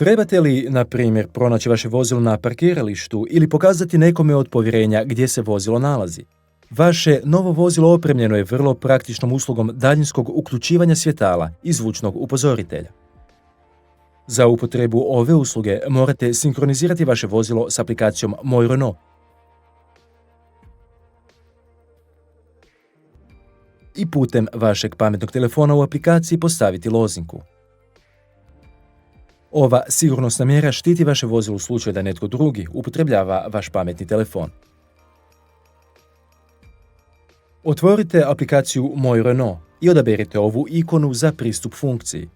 Trebate li, na primjer, pronaći vaše vozilo na parkiralištu ili pokazati nekome od povjerenja gdje se vozilo nalazi? Vaše novo vozilo opremljeno je vrlo praktičnom uslugom daljinskog uključivanja svjetala i zvučnog upozoritelja. Za upotrebu ove usluge morate sinkronizirati vaše vozilo s aplikacijom Moj Renault i putem vašeg pametnog telefona u aplikaciji postaviti lozinku. Ova sigurnosna mjera štiti vaše vozilo u slučaju da netko drugi upotrebljava vaš pametni telefon. Otvorite aplikaciju Moj Renault i odaberite ovu ikonu za pristup funkciji.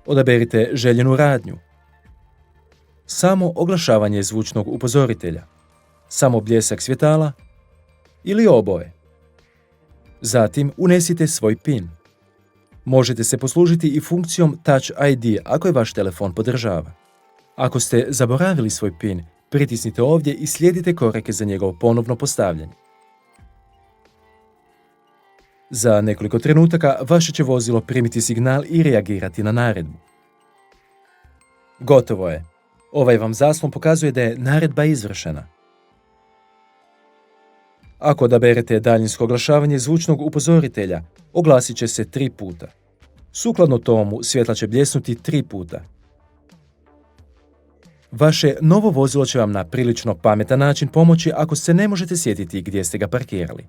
Odaberite željenu radnju. Samo oglašavanje zvučnog upozoritelja, samo bljesak svjetala ili oboje. Zatim unesite svoj PIN. Možete se poslužiti i funkcijom Touch ID ako je vaš telefon podržava. Ako ste zaboravili svoj PIN, pritisnite ovdje i slijedite korake za njegovo ponovno postavljanje. Za nekoliko trenutaka vaše će vozilo primiti signal i reagirati na naredbu. Gotovo je. Ovaj vam zaslon pokazuje da je naredba izvršena. Ako odaberete daljinsko oglašavanje zvučnog upozoritelja, oglasit će se 3 puta. Sukladno tomu, svjetla će bljesnuti 3 puta. Vaše novo vozilo će vam na prilično pametan način pomoći ako se ne možete sjetiti gdje ste ga parkirali.